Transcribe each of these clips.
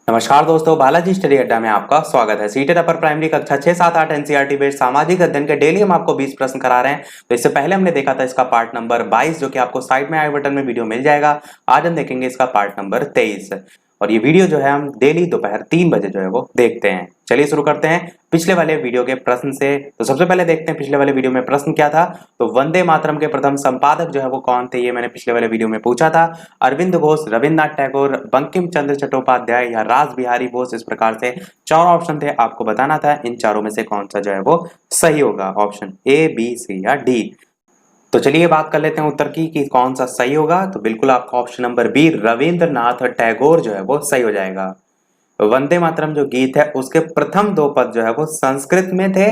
नमस्कार दोस्तों, बालाजी स्टडी अड्डा में आपका स्वागत है। सीटेट अपर प्राइमरी कक्षा 6, 7, 8 एनसीईआरटी बेस्ड सामाजिक अध्ययन के डेली हम आपको 20 प्रश्न करा रहे हैं। तो इससे पहले हमने देखा था इसका पार्ट नंबर 22 जो कि आपको साइड में आई बटन में वीडियो मिल जाएगा। आज हम देखेंगे इसका पार्ट नंबर 23 और ये वीडियो जो है हम डेली दोपहर 3 बजे जो है वो देखते हैं। चलिए शुरू करते हैं पिछले वाले वीडियो के प्रश्न से। तो सबसे पहले देखते हैं पिछले वाले वीडियो में प्रश्न क्या था। तो वंदे मातरम के प्रथम संपादक जो है वो कौन थे, ये मैंने पिछले वाले वीडियो में पूछा था। अरविंद घोष, रविन्द्रनाथ टैगोर, बंकिम चंद्र चट्टोपाध्याय या रास बिहारी बोस। इस प्रकार से 4 ऑप्शन थे, आपको बताना था इन चारों में से कौन सा जो है वो सही होगा। ऑप्शन ए, बी, सी या डी। तो चलिए बात कर लेते हैं उत्तर की कि कौन सा सही होगा। तो बिल्कुल आपका option number B, Ravindranath Tagore जो है वो सही हो जाएगा। वंदे मातरम जो गीत है उसके प्रथम 2 पद जो है वो संस्कृत में थे।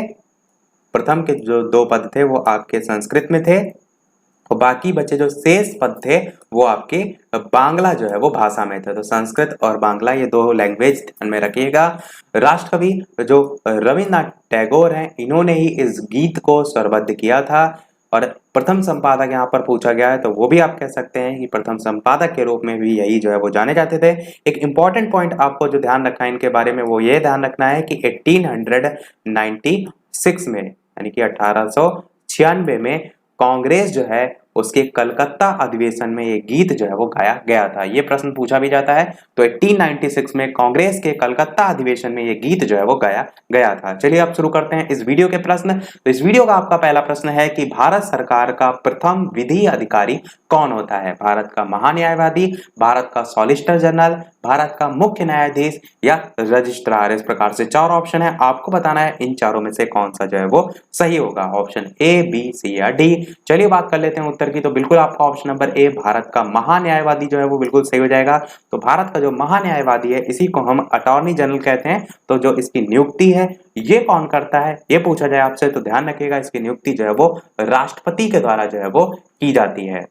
प्रथम के जो 2 पद थे वो आपके संस्कृत में थे और बाकी बचे जो शेष पद थे वो आपके बांग्ला जो है वो भाषा में थे। तो संस्कृत और बांग्ला ये 2 लैंग्वेज ध्यान में रखिएगा। राष्ट्रकवि जो रविन्द्रनाथ टैगोर हैं, इन्होंने ही इस गीत को स्वरबद्ध किया था और प्रथम संपादक यहाँ पर पूछा गया है तो वो भी आप कह सकते हैं कि प्रथम संपादक के रूप में भी यही जो है वो जाने जाते थे। एक इंपॉर्टेंट पॉइंट आपको जो ध्यान रखना है इनके बारे में वो ये ध्यान रखना है कि 1896 में यानी कि 1896 में कांग्रेस जो है उसके कलकत्ता अधिवेशन में ये गीत जो है वो गाया गया था। ये प्रश्न पूछा भी जाता है। तो 1896 में कांग्रेस के कलकत्ता अधिवेशन में ये गीत जो है वो गाया गया था। चलिए अब शुरू करते हैं इस वीडियो के प्रश्न। तो इस वीडियो का आपका पहला प्रश्न है कि भारत सरकार का प्रथम विधि अधिकारी कौन होता है। भारत का महान्यायवादी, भारत का सॉलिसिटर जनरल, भारत का मुख्य न्यायाधीश या रजिस्ट्रार। इस प्रकार से 4 ऑप्शन है, आपको बताना है इन चारों में से कौन सा जो है वो सही होगा। ऑप्शन ए, बी, सी या डी। चलिए बात कर लेते हैं उत्तर की। तो बिल्कुल आपका ऑप्शन नंबर ए, भारत का महान्यायवादी जो है वो बिल्कुल सही हो जाएगा। तो भारत का जो महान्यायवादी है इसी को हम अटॉर्नी जनरल कहते हैं। तो जो इसकी नियुक्ति है ये कौन करता है, ये पूछा जाए आपसे तो ध्यान रखिएगा इसकी नियुक्ति जो है वो राष्ट्रपति के द्वारा जो है वो की जाती है।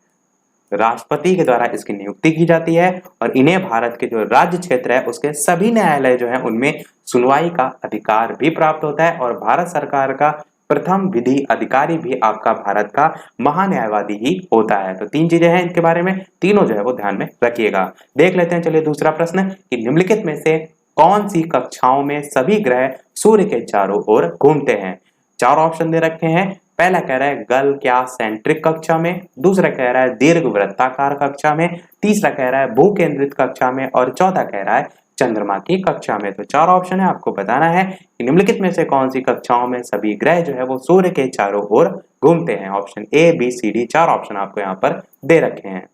राष्ट्रपति के द्वारा इसकी नियुक्ति की जाती है और इन्हें भारत के जो राज्य क्षेत्र है उसके सभी न्यायालय जो है उनमें सुनवाई का अधिकार भी प्राप्त होता है और भारत सरकार का प्रथम विधि अधिकारी भी आपका भारत का महान्यायवादी ही होता है। तो 3 चीजें हैं इनके बारे में, तीनों जो है वो ध्यान में रखिएगा। देख लेते हैं चलिए दूसरा प्रश्न कि निम्नलिखित में से कौन सी कक्षाओं में सभी ग्रह सूर्य के चारों ओर घूमते हैं। 4 ऑप्शन दे रखे हैं। पहला कह रहा है गल क्या सेंट्रिक कक्षा में, दूसरा कह रहा है दीर्घ वृत्ताकार कक्षा में, तीसरा कह रहा है भू केंद्रित कक्षा में और चौथा कह रहा है चंद्रमा की कक्षा में। तो 4 ऑप्शन है, आपको बताना है कि निम्नलिखित में से कौन सी कक्षाओं में सभी ग्रह जो है वो सूर्य के चारों ओर घूमते हैं। Option A, B, C, D 4 option आपको यहाँ पर दे रखे हैं।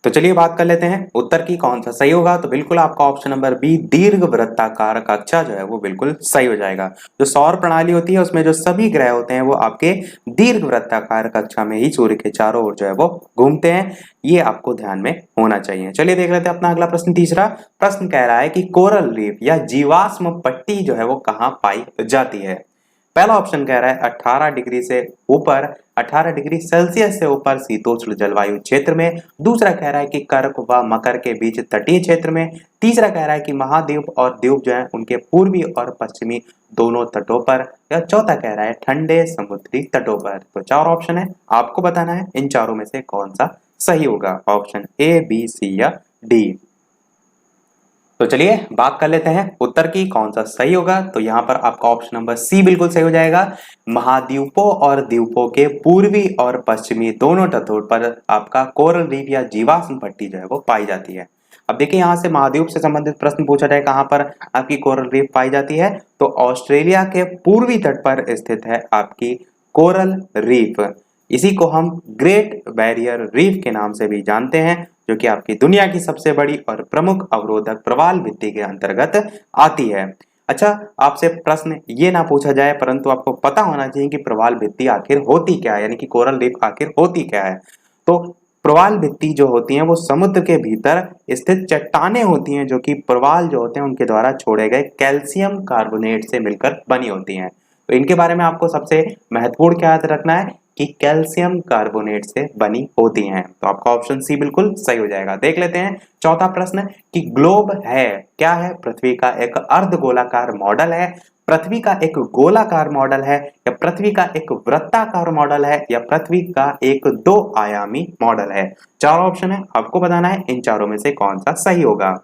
तो चलिए बात कर लेते हैं उत्तर की कौन सा सही होगा। तो बिल्कुल आपका ऑप्शन नंबर बी, दीर्घ वृत्ताकार कक्षा जो है वो बिल्कुल सही हो जाएगा। जो सौर प्रणाली होती है उसमें जो सभी ग्रह होते हैं वो आपके दीर्घ वृत्ताकार कक्षा में ही सूर्य के चारों ओर जो है वो घूमते हैं। ये आपको ध्यान में होना चाहिए। चलिए देख लेते हैं अपना अगला प्रश्न। तीसरा प्रश्न कह रहा है कि कोरल रीफ या जीवाश्म पट्टी जो है वो कहाँ पाई जाती है। पहला ऑप्शन कह रहा है 18 डिग्री से ऊपर, 18 डिग्री सेल्सियस से ऊपर शीतोष्ण जलवायु क्षेत्र में। दूसरा कह रहा है कि कर्क व मकर के बीच तटीय क्षेत्र में। तीसरा कह रहा है कि महाद्वीप और द्वीप जो है उनके पूर्वी और पश्चिमी दोनों तटों पर। या चौथा कह रहा है ठंडे समुद्री तटों पर। तो 4 ऑप्शन है, आपको बताना है इन चारों में से कौन सा सही होगा। ऑप्शन ए, बी, सी या डी। तो चलिए बात कर लेते हैं उत्तर की कौन सा सही होगा। तो यहाँ पर आपका ऑप्शन नंबर सी बिल्कुल सही हो जाएगा। महाद्वीपों और द्वीपों के पूर्वी और पश्चिमी दोनों तटों पर आपका कोरल रीफ या जीवाश्म पट्टी जो है वो पाई जाती है। अब देखिए यहाँ से महाद्वीप से संबंधित प्रश्न पूछा जाए कहाँ पर आपकी कोरल रीफ पाई जाती है। तो ऑस्ट्रेलिया के पूर्वी तट पर स्थित है आपकी कोरल रीफ। इसी को हम ग्रेट बैरियर रीफ के नाम से भी जानते हैं, जो कि आपकी दुनिया की सबसे बड़ी और प्रमुख अवरोधक प्रवाल भित्ति के अंतर्गत आती है। अच्छा, आपसे प्रश्न ये ना पूछा जाए परंतु आपको पता होना चाहिए कि प्रवाल भित्ति आखिर होती क्या है, यानी कि कोरल रीफ आखिर होती क्या है। तो प्रवाल भित्ति जो होती हैं वो समुद्र के भीतर स्थित चट्टानें होती हैं जो कि प्रवाल जो होते हैं उनके द्वारा छोड़े गए कैल्शियम कार्बोनेट से मिलकर बनी होती हैं। तो इनके बारे में आपको सबसे महत्वपूर्ण क्या याद रखना है कि कैल्शियम कार्बोनेट से बनी होती हैं। तो आपका ऑप्शन सी बिल्कुल सही हो जाएगा। देख लेते हैं चौथा प्रश्न कि ग्लोब है क्या है। पृथ्वी का एक अर्धगोलाकार मॉडल है, पृथ्वी का एक गोलाकार मॉडल है या पृथ्वी का एक वृत्ताकार मॉडल है या पृथ्वी का एक 2 आयामी मॉडल है। 4 ऑप्शन है, आपको बताना है इन चारों में से कौन सा सही होगा।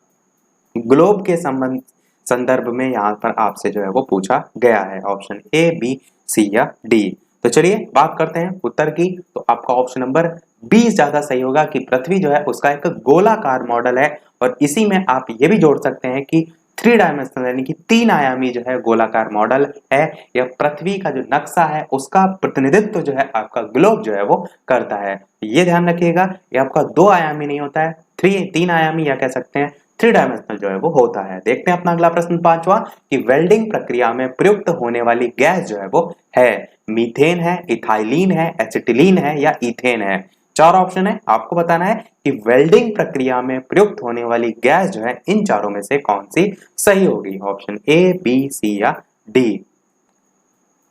ग्लोब के संदर्भ में यहाँ पर आपसे जो है वो पूछा गया है। ऑप्शन ए, बी, सी या डी। तो चलिए बात करते हैं उत्तर की। तो आपका ऑप्शन नंबर बी ज्यादा सही होगा कि पृथ्वी जो है उसका एक गोलाकार मॉडल है, और इसी में आप ये भी जोड़ सकते हैं कि 3 डायमेंशनल यानी कि 3 आयामी जो है गोलाकार मॉडल है। यह पृथ्वी का जो नक्शा है उसका प्रतिनिधित्व जो है आपका ग्लोब जो है वो करता है। ये ध्यान रखिएगा, ये आपका 2 आयामी नहीं होता है, 3 आयामी या कह सकते हैं 3 डायमेंशनल जो है वो होता है। देखते हैं अपना अगला प्रश्न 5वां कि वेल्डिंग प्रक्रिया में प्रयुक्त होने वाली गैस जो है वो है मीथेन है, इथाइलीन है, एसिटिलीन है या ईथेन है। 4 ऑप्शन है, आपको बताना है कि वेल्डिंग प्रक्रिया में प्रयुक्त होने वाली गैस जो है इन चारों में से कौन सी सही होगी। ऑप्शन ए, बी, सी या डी।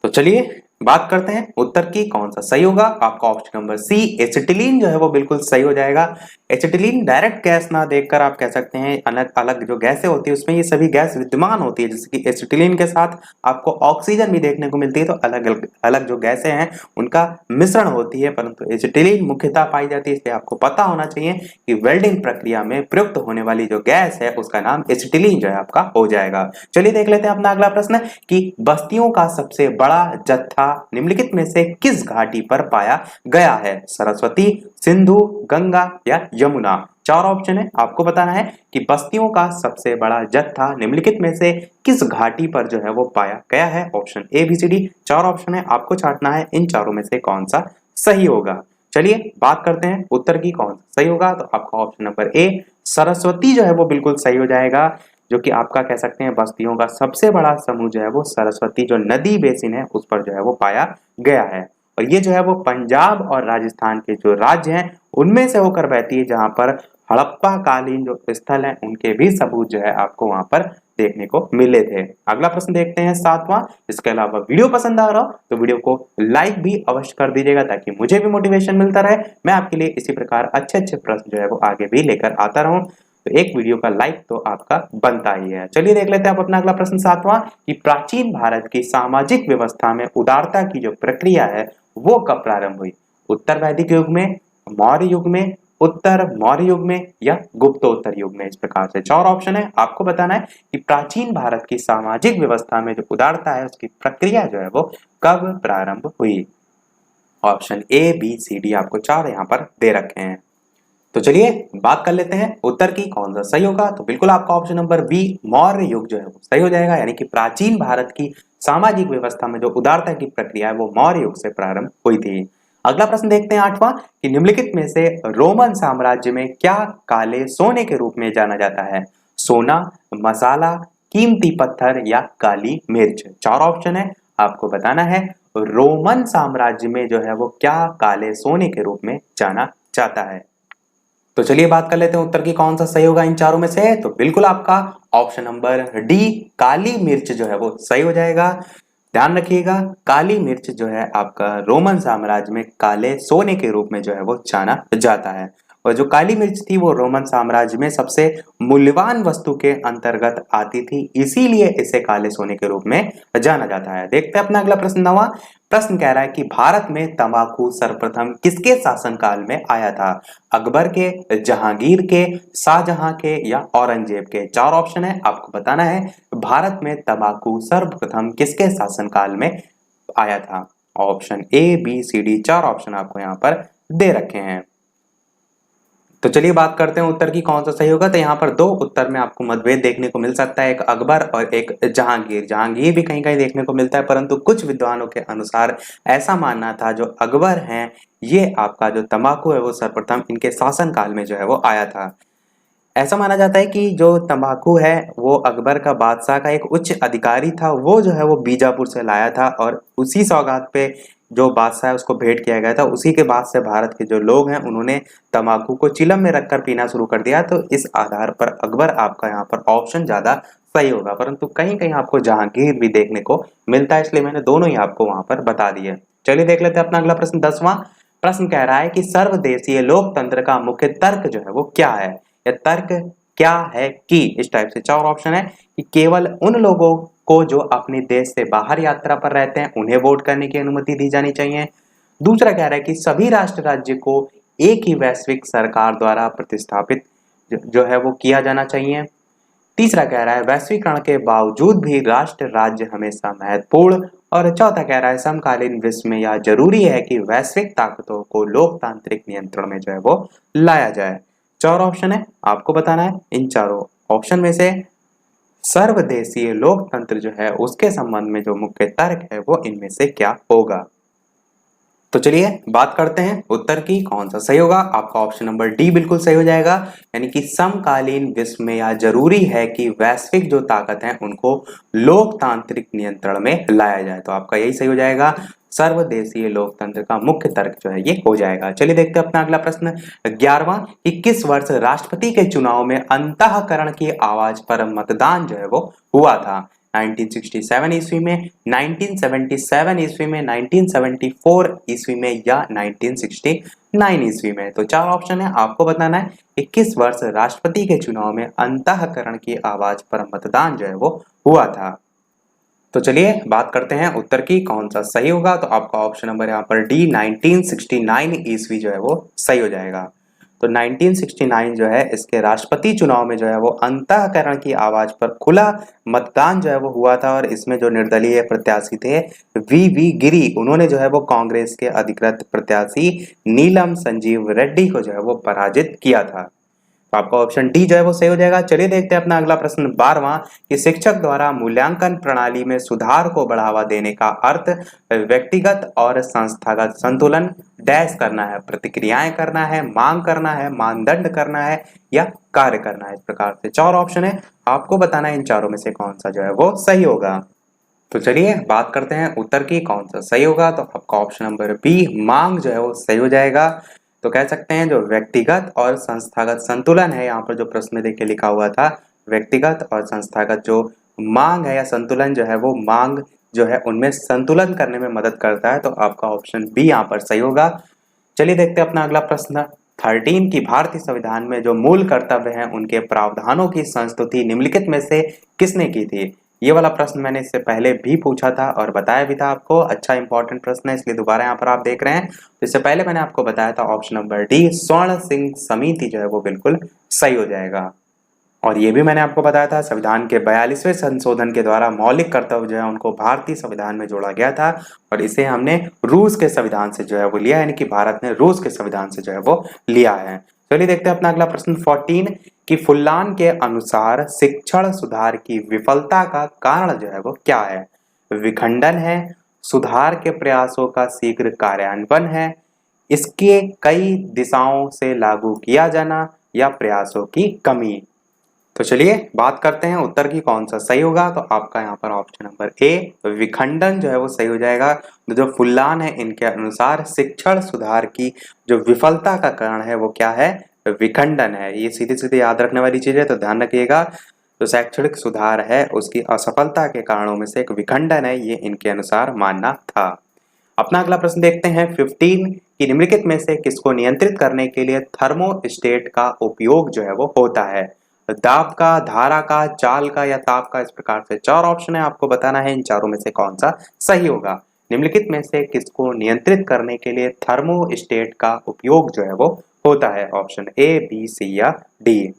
तो चलिए बात करते हैं उत्तर की, कौन सा सही होगा। आपका ऑप्शन नंबर सी एसिटिलीन जो है वो बिल्कुल सही हो जाएगा। एसिटिलीन डायरेक्ट गैस ना देखकर आप कह सकते हैं अलग अलग जो गैसें होती है उसमें ये सभी गैस विद्यमान होती है, जैसे कि एसिटिलीन के साथ आपको ऑक्सीजन भी देखने को मिलती है। तो अलग अलग जो गैसें हैं उनका मिश्रण होती है, परंतु एसिटिलीन मुख्यतः पाई जाती है। इसलिए आपको पता होना चाहिए कि वेल्डिंग प्रक्रिया में प्रयुक्त होने वाली जो गैस है उसका नाम एसिटिलीन जो है आपका हो जाएगा। चलिए देख लेते हैं अपना अगला प्रश्न कि बस्तियों का सबसे बड़ा जत्था निम्नलिखित में से किस घाटी पर पाया गया है। सरस्वती, सिंधु, गंगा या यमुना। 4 ऑप्शन है, आपको बताना है कि बस्तियों का सबसे बड़ा जत्था निम्नलिखित में से किस घाटी पर जो है वो पाया गया है। Option A, B, C, D. 4 option है, आपको छांटना है इन चारों में से कौन सा सही होगा। चलिए बात करते हैं उत्तर की, कौन सा सही होगा। तो आपका ऑप्शन नंबर ए सरस्वती जो है वो बिल्कुल सही हो जाएगा, जो कि आपका कह सकते हैं बस्तियों का सबसे बड़ा समूह जो है वो सरस्वती जो नदी बेसिन है उस पर जो है वो पाया गया है। और ये जो है वो पंजाब और राजस्थान के जो राज्य हैं उनमें से होकर बहती है, जहां पर हड़प्पा कालीन जो स्थल हैं उनके भी सबूत जो है आपको वहां पर देखने को मिले थे। अगला प्रश्न देखते हैं 7वां। इसके अलावा वीडियो पसंद आ रहा हो तो वीडियो को लाइक भी अवश्य कर दीजिएगा, ताकि मुझे भी मोटिवेशन मिलता रहे, मैं आपके लिए इसी प्रकार अच्छे अच्छे प्रश्न जो है वो आगे भी लेकर आता रहूं। तो एक वीडियो का लाइक तो आपका बनता ही है। चलिए देख लेते हैं आप अपना अगला प्रश्न 7वां कि प्राचीन भारत की सामाजिक व्यवस्था में उदारता की जो प्रक्रिया है वो कब प्रारंभ हुई। उत्तर वैदिक युग में, मौर्य युग में, उत्तर मौर्य युग में या गुप्तोत्तर युग में। इस प्रकार से 4 ऑप्शन है, आपको बताना है कि प्राचीन भारत की सामाजिक व्यवस्था में जो उदारता है उसकी प्रक्रिया जो है वो कब प्रारंभ हुई। Option A, B, C, D आपको 4 यहाँ पर दे रखे हैं। तो चलिए बात कर लेते हैं उत्तर की, कौन सा सही होगा। तो बिल्कुल आपका ऑप्शन नंबर बी मौर्य युग जो है वो सही हो जाएगा, यानी कि प्राचीन भारत की सामाजिक व्यवस्था में जो उदारता की प्रक्रिया है वो मौर्य युग से प्रारंभ हुई थी। अगला प्रश्न देखते हैं 8वां कि निम्नलिखित में से रोमन साम्राज्य में क्या काले सोने के रूप में जाना जाता है। सोना, मसाला, कीमती पत्थर या काली मिर्च। 4 ऑप्शन है, आपको बताना है रोमन साम्राज्य में जो है वो क्या काले सोने के रूप में जाना जाता है। तो चलिए बात कर लेते हैं उत्तर की, कौन सा सही होगा इन चारों में से। तो बिल्कुल आपका ऑप्शन नंबर डी काली मिर्च जो है वो सही हो जाएगा। ध्यान रखिएगा, काली मिर्च जो है आपका रोमन साम्राज्य में काले सोने के रूप में जो है वो जाना जाता है। और जो काली मिर्च थी वो रोमन साम्राज्य में सबसे मूल्यवान वस्तु के अंतर्गत आती थी, इसीलिए इसे काले सोने के रूप में जाना जाता है। देखते हैं अपना अगला प्रश्न 9वां। प्रश्न कह रहा है कि भारत में तंबाकू सर्वप्रथम किसके शासनकाल में आया था। अकबर के, जहांगीर के, शाहजहां के या औरंगजेब के। 4 ऑप्शन है, आपको बताना है भारत में तंबाकू सर्वप्रथम किसके शासनकाल में आया था। Option A, B, C, D 4 option आपको यहाँ पर दे रखे हैं। तो चलिए बात करते हैं उत्तर की, कौन सा सही होगा। तो यहाँ पर 2 उत्तर में आपको मतभेद देखने को मिल सकता है, एक अकबर और एक जहांगीर। जहांगीर भी कहीं कहीं देखने को मिलता है, परंतु कुछ विद्वानों के अनुसार ऐसा मानना था जो अकबर हैं ये आपका जो तंबाकू है वो सर्वप्रथम इनके शासनकाल में जो है वो आया था। ऐसा माना जाता है कि जो तंबाकू है वो अकबर का बादशाह का एक उच्च अधिकारी था, वो जो है वो बीजापुर से लाया था और उसी सौगात पे जो बादशाह है उसको भेंट किया गया था। उसी के बाद से भारत के जो लोग हैं उन्होंने तंबाकू को चिलम में रखकर पीना शुरू कर दिया। तो इस आधार पर अकबर आपका यहाँ पर ऑप्शन ज्यादा सही होगा, परंतु कहीं कहीं आपको जहांगीर भी देखने को मिलता है, इसलिए मैंने दोनों ही आपको वहां पर बता दिए। चलिए देख लेते हैं अपना अगला प्रश्न 10वां। प्रश्न कह रहा है कि सर्वदेशीय लोकतंत्र का मुख्य तर्क जो है वो क्या है, या तर्क क्या है कि। इस टाइप से 4 ऑप्शन है कि केवल उन लोगों को जो अपने देश से बाहर यात्रा पर रहते हैं उन्हें वोट करने की अनुमति दी जानी चाहिए। दूसरा कह रहा है कि सभी राष्ट्र राज्य को एक ही वैश्विक सरकार द्वारा प्रतिस्थापित जो है वो किया जाना चाहिए। तीसरा कह रहा है वैश्वीकरण के बावजूद भी राष्ट्र राज्य हमेशा महत्वपूर्ण। और चौथा कह रहा है समकालीन विश्व में यह जरूरी है कि वैश्विक ताकतों को लोकतांत्रिक नियंत्रण में जो है वो लाया जाए। चार ऑप्शन है, आपको बताना है इन चारों ऑप्शन में से सर्वदेशीय लोकतंत्र जो है उसके संबंध में जो मुख्य तर्क है वो इनमें से क्या होगा। तो चलिए बात करते हैं उत्तर की, कौन सा सही होगा। आपका ऑप्शन नंबर डी बिल्कुल सही हो जाएगा, यानी कि समकालीन विश्व में यह जरूरी है कि वैश्विक जो ताकत है उनको लोकतांत्रिक नियंत्रण में लाया जाए। तो आपका यही सही हो जाएगा, सर्वदेशीय लोकतंत्र का मुख्य तर्क जो है ये हो जाएगा। चलिए देखते हैं अपना अगला प्रश्न 11वां कि किस वर्ष राष्ट्रपति के चुनाव में अंतःकरण की आवाज पर मतदान जो है वो हुआ था। 1967 ईस्वी में, 1977 ईस्वी में, 1974 ईस्वी में या 1969 ईस्वी में। तो चार ऑप्शन है, आपको बताना है कि किस वर्ष राष्ट्रपति के चुनाव में अंतःकरण की आवाज पर मतदान जो है वो हुआ था। तो चलिए बात करते हैं उत्तर की, कौन सा सही होगा। तो आपका ऑप्शन नंबर यहाँ पर डी 1969 ईस्वी जो है वो सही हो जाएगा। तो 1969 जो है इसके राष्ट्रपति चुनाव में जो है वो अंतःकरण की आवाज पर खुला मतदान जो है वो हुआ था। और इसमें जो निर्दलीय प्रत्याशी थे वी गिरी, उन्होंने जो है वो कांग्रेस के अधिकृत प्रत्याशी नीलम संजीव रेड्डी को जो है वो पराजित किया था। तो आपका ऑप्शन डी जो है वो सही हो जाएगा। चलिए देखते हैं अपना अगला प्रश्न 12वां कि शिक्षक द्वारा मूल्यांकन प्रणाली में सुधार को बढ़ावा देने का अर्थ व्यक्तिगत और संस्थागत संतुलन डैश करना है, प्रतिक्रियाएं करना है, मांग करना है, मानदंड करना है या कार्य करना है। इस प्रकार से चार ऑप्शन है, आपको बताना है इन चारों में से कौन सा जो है वो सही होगा। तो चलिए बात करते हैं उत्तर की, कौन सा सही होगा। तो आपका ऑप्शन नंबर बी मांग जो है वो सही हो जाएगा। तो कह सकते हैं जो व्यक्तिगत और संस्थागत संतुलन है, यहाँ पर जो प्रश्न में देखिए लिखा हुआ था व्यक्तिगत और संस्थागत जो मांग है या संतुलन जो है वो मांग जो है उनमें संतुलन करने में मदद करता है। तो आपका ऑप्शन बी यहाँ पर सही होगा। चलिए देखते हैं अपना अगला प्रश्न 13 की भारतीय संविधान में जो मूल कर्तव्य हैं उनके प्रावधानों की संस्तुति निम्नलिखित में से किसने की थी। ये वाला प्रश्न मैंने इससे पहले भी पूछा था और बताया भी था आपको, अच्छा इंपॉर्टेंट प्रश्न है इसलिए दोबारा यहाँ पर आप देख रहे हैं। तो इससे पहले मैंने आपको बताया था ऑप्शन नंबर डी स्वर्ण सिंह समिति जो है वो बिल्कुल सही हो जाएगा। और ये भी मैंने आपको बताया था संविधान के 42वें संशोधन के द्वारा मौलिक कर्तव्य जो है उनको भारतीय संविधान में जोड़ा गया था और इसे हमने रूस के संविधान से जो है वो लिया, यानी कि भारत ने रूस के संविधान से जो है वो लिया है। चलिए देखते हैं अपना अगला प्रश्न 14 कि फुल्लान के अनुसार शिक्षण सुधार की विफलता का कारण जो है वो क्या है। विखंडन है, सुधार के प्रयासों का शीघ्र कार्यान्वयन है, इसके कई दिशाओं से लागू किया जाना या प्रयासों की कमी। तो चलिए बात करते हैं उत्तर की, कौन सा सही होगा। तो आपका यहाँ पर ऑप्शन नंबर ए विखंडन जो है वो सही हो जाएगा। तो जो फुल्लान है इनके अनुसार शिक्षण सुधार की जो विफलता का कारण है वो क्या है, विखंडन है। ये सीधे सीधे याद रखने वाली चीज है, तो ध्यान रखिएगा। तो शैक्षणिक सुधार है उसकी असफलता के कारणों में से एक विखंडन है, ये इनके अनुसार मानना था। अपना अगला प्रश्न देखते हैं 15 कि निम्नलिखित में से किसको नियंत्रित करने के लिए थर्मोस्टेट का उपयोग जो है वो होता है। दाब का, धारा का, चाल का या ताप का। इस प्रकार से चार ऑप्शन है, आपको बताना है इन चारों में से कौन सा सही होगा। निम्नलिखित में से किसको नियंत्रित करने के लिए थर्मोस्टेट का उपयोग जो है वो होता है। ऑप्शन ए, बी, सी या डी।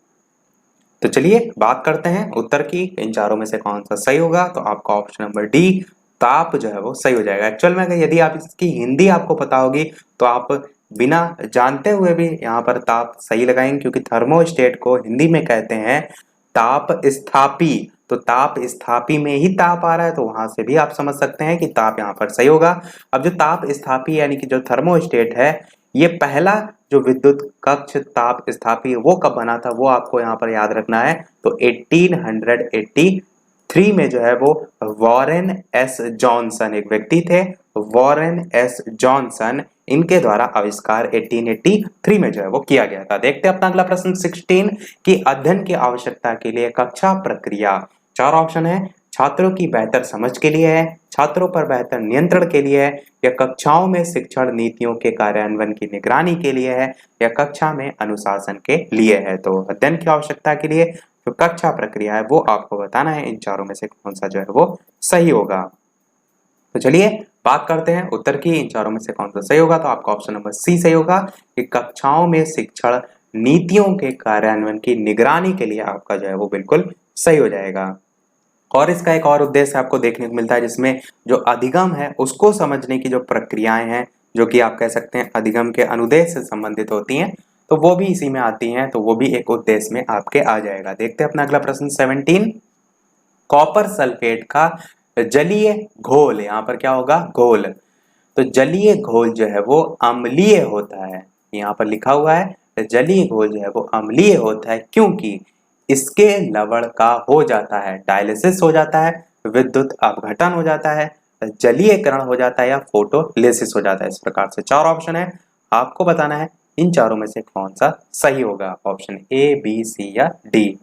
तो चलिए बात करते हैं उत्तर की, इन चारों में से कौन सा सही होगा। तो आपका ऑप्शन नंबर डी ताप जो है वो सही हो जाएगा। एक्चुअल में यदि आप इसकी हिंदी आपको पता होगी तो आप बिना जानते हुए भी यहाँ पर ताप सही लगाएंगे, क्योंकि थर्मोस्टेट को हिंदी में कहते हैं ताप स्थापी। तो ताप स्थापी में ही ताप आ रहा है, तो वहां से भी आप समझ सकते हैं कि ताप यहाँ पर सही होगा। अब जो ताप स्थापी यानी कि जो थर्मोस्टेट है, ये पहला जो विद्युत कक्ष ताप स्थापी वो कब बना था वो आपको यहाँ पर याद रखना है। तो 1883 में जो है वो वॉरेन एस जॉनसन एक व्यक्ति थे, वॉरेन एस जॉनसन, इनके द्वारा आविष्कार 1883 में जो है वो किया गया था। देखते हैं अपना अगला प्रश्न 16 कि अध्ययन की आवश्यकता के लिए कक्षा प्रक्रिया। चार ऑप्शन है, छात्रों की बेहतर समझ के लिए है, छात्रों पर बेहतर नियंत्रण के लिए है, या कक्षाओं में शिक्षण नीतियों के कार्यान्वयन की निगरानी के लिए है, या कक्षा में अनुशासन के लिए है। तो अध्ययन की आवश्यकता के लिए जो कक्षा प्रक्रिया है वो आपको बताना है इन चारों में से कौन सा जो है वो सही होगा। तो चलिए बात करते हैं उत्तर की, इन चारों में से कौन सा सही होगा। तो आपका ऑप्शन नंबर सी सही होगा कि कक्षाओं में शिक्षण नीतियों के कार्यान्वयन की निगरानी के लिए आपका जो है वो बिल्कुल सही हो जाएगा। और इसका एक और उद्देश्य आपको देखने को मिलता है जिसमें जो अधिगम है उसको समझने की जो प्रक्रियाएं हैं, जो कि आप कह सकते हैं अधिगम के अनुदेश से संबंधित होती हैं, तो वो भी इसी में आती हैं, तो वो भी एक उद्देश्य में आपके आ जाएगा। देखते हैं अपना अगला प्रश्न 17। कॉपर सल्फेट का जलीय घोल, यहाँ पर क्या होगा, घोल। तो जलीय घोल जो है वो अम्लीय होता है, यहाँ पर लिखा हुआ है जलीय घोल जो है वो अम्लीय होता है क्योंकि इसके लवण का हो जाता है, डायलिसिस हो जाता है, विद्युत अपघटन हो जाता है, जलीयकरण हो जाता है या फोटोलिसिस हो जाता है। इस प्रकार से 4 ऑप्शन है, आपको बताना है इन चारों में से कौन सा सही होगा, ऑप्शन ए, बी, सी या डी।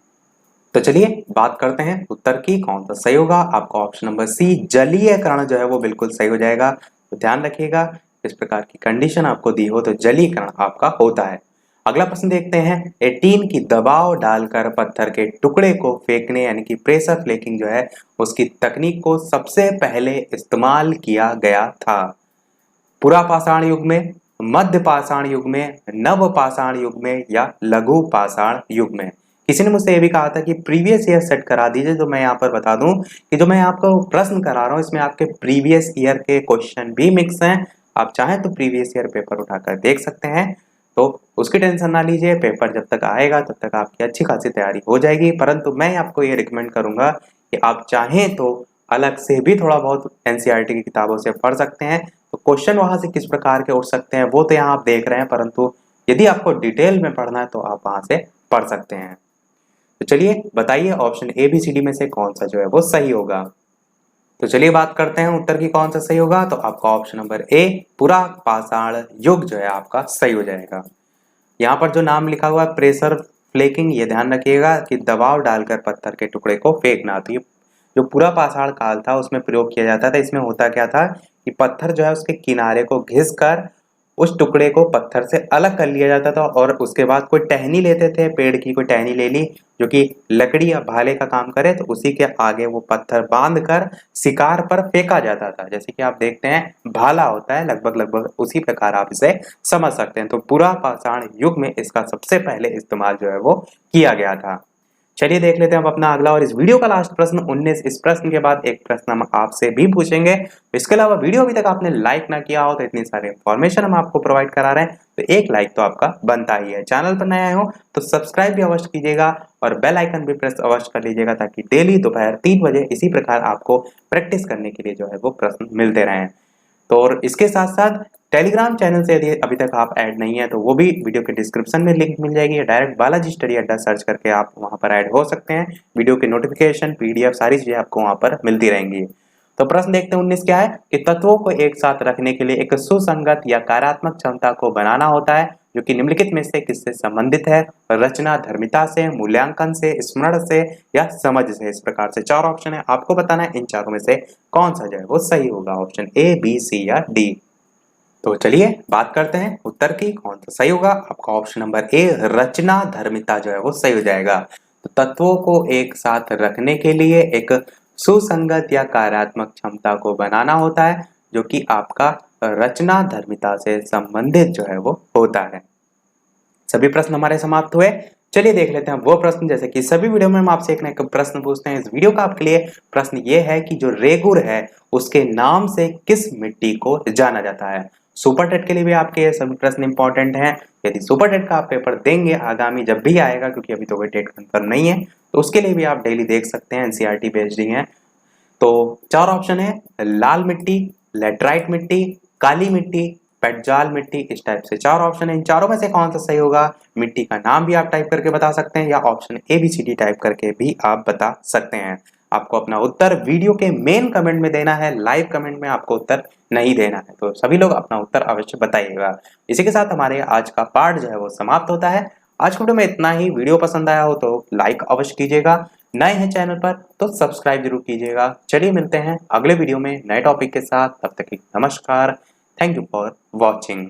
तो चलिए बात करते हैं उत्तर की, कौन सा सही होगा। आपका ऑप्शन नंबर सी जलीयकरण जो है वो बिल्कुल सही हो जाएगा। तो ध्यान रखिएगा, इस प्रकार की कंडीशन आपको दी हो तो जलीयकरण आपका होता है। अगला प्रश्न देखते हैं 18 की दबाव डालकर पत्थर के टुकड़े को फेंकने यानी कि प्रेशर फ्लेकिंग जो है उसकी तकनीक को सबसे पहले इस्तेमाल किया गया था। पुरा पाषाण युग में, मध्य पाषाण युग में, नव पाषाण युग में या लघु पाषाण युग में। किसी ने मुझसे ये भी कहा था कि प्रीवियस ईयर सेट करा दीजिए, तो मैं यहाँ पर बता दूं कि जो मैं आपको प्रश्न करा रहा हूँ इसमें आपके प्रीवियस ईयर के क्वेश्चन भी मिक्स हैं। आप चाहें तो प्रीवियस ईयर पेपर उठाकर देख सकते हैं, तो उसकी टेंशन ना लीजिए, पेपर जब तक आएगा तब तक आपकी अच्छी खासी तैयारी हो जाएगी। परंतु मैं आपको ये रिकमेंड करूंगा कि आप चाहें तो अलग से भी थोड़ा बहुत एनसीईआरटी की किताबों से पढ़ सकते हैं। तो क्वेश्चन वहां से किस प्रकार के उठ सकते हैं वो तो यहाँ आप देख रहे हैं, परंतु यदि आपको डिटेल में पढ़ना है तो आप वहां से पढ़ सकते हैं। तो चलिए बताइए option A, B, C, D में से कौन सा जो है वो सही होगा। तो चलिए बात करते हैं उत्तर की कौन सा सही होगा। तो आपका ऑप्शन नंबर ए पुरा पाषाण युग जो है आपका सही हो जाएगा। यहाँ पर जो नाम लिखा हुआ है प्रेशर फ्लेकिंग, ये ध्यान रखिएगा कि दबाव डालकर पत्थर के टुकड़े को फेंकना। तो ये जो पूरा पाषाण काल था उसमें प्रयोग किया जाता था। इसमें होता क्या था कि पत्थर जो है उसके किनारे को घिस कर उस टुकड़े को पत्थर से अलग कर लिया जाता था और उसके बाद कोई टहनी लेते थे, पेड़ की कोई टहनी ले ली जो कि लकड़ी या भाले का काम करे, तो उसी के आगे वो पत्थर बांध कर शिकार पर फेंका जाता था। जैसे कि आप देखते हैं भाला होता है, लगभग लगभग उसी प्रकार आप इसे समझ सकते हैं। तो पूरा पाषाण युग में इसका सबसे पहले इस्तेमाल जो है वो किया गया था। चलिए देख लेते हैं अब अपना अगला और इस वीडियो का लास्ट प्रश्न 19। इस प्रश्न के बाद एक प्रश्न हम आपसे भी पूछेंगे। इसके अलावा वीडियो अभी तक आपने लाइक ना किया हो तो इतनी सारी इंफॉर्मेशन हम आपको प्रोवाइड करा रहे हैं, तो एक लाइक तो आपका बनता ही है। चैनल पर नया हो तो सब्सक्राइब भी अवश्य कीजिएगा और बेल आइकन भी प्रेस अवश्य कर लीजिएगा ताकि डेली दोपहर 3 बजे इसी प्रकार आपको प्रैक्टिस करने के लिए जो है वो प्रश्न मिलते रहें। तो और इसके साथ साथ टेलीग्राम चैनल से यदि अभी तक आप ऐड नहीं है तो वो भी वीडियो के डिस्क्रिप्शन में लिंक मिल जाएगी, डायरेक्ट बालाजी स्टडी अड्डा सर्च करके आप वहां पर ऐड हो सकते हैं। वीडियो की नोटिफिकेशन, पीडीएफ सारी चीजें आपको वहां पर मिलती रहेंगी। तो प्रश्न देखते हैं 19 क्या है कि तत्वों को एक साथ रखने के लिए एक सुसंगत या कार्यात्मक क्षमता को बनाना होता है जो कि निम्नलिखित में से किससे संबंधित है, रचना धर्मिता से, मूल्यांकन से, स्मरण से या समझ से। इस प्रकार से 4 ऑप्शन है, आपको बताना है इन चारों में से कौन सा जो है वो सही होगा, ऑप्शन ए, बी, सी या डी। तो चलिए बात करते हैं उत्तर की, कौन सा सही होगा। आपका ऑप्शन नंबर ए रचना धर्मिता जो है वो सही हो जाएगा। तो तत्वों को एक साथ रखने के लिए एक सुसंगत या कार्यात्मक क्षमता को बनाना होता है जो कि आपका रचना धर्मिता से संबंधित जो है वो होता है। सभी प्रश्न हमारे समाप्त हुए। चलिए देख लेते हैं वो प्रश्न, जैसे कि सभी वीडियो में हम आपसे एक ना एक प्रश्न पूछते हैं। इस वीडियो का आपके लिए प्रश्न ये है कि जो रेगुर है उसके नाम से किस मिट्टी को जाना जाता है। सुपर टेट के लिए भी आपके ये सभी प्रश्न इंपॉर्टेंट हैं। यदि सुपर टेट का आप पेपर देंगे आगामी जब भी आएगा, क्योंकि अभी तो कोई टेट कंफर्म नहीं है, तो उसके लिए भी आप डेली देख सकते हैं, एनसीईआरटी बेस्ड ही है। तो 4 ऑप्शन है, लाल मिट्टी, लेटराइट मिट्टी, काली मिट्टी, पेटजाल मिट्टी। इस टाइप से 4 ऑप्शन है, इन चारों में से कौन सा सही होगा। मिट्टी का नाम भी आप टाइप करके बता सकते हैं या option A, B, C, D type करके भी आप बता सकते हैं। आपको अपना उत्तर वीडियो के मेन कमेंट में देना है, लाइव कमेंट में आपको उत्तर नहीं देना है। तो सभी लोग अपना उत्तर अवश्य बताइएगा। इसी के साथ हमारे आज का पार्ट जो है वो समाप्त होता है। आज के वीडियो में इतना ही। वीडियो पसंद आया हो तो लाइक अवश्य कीजिएगा, नए हैं चैनल पर तो सब्सक्राइब जरूर कीजिएगा। चलिए मिलते हैं अगले वीडियो में नए टॉपिक के साथ, तब तक नमस्कार। Thank you for watching.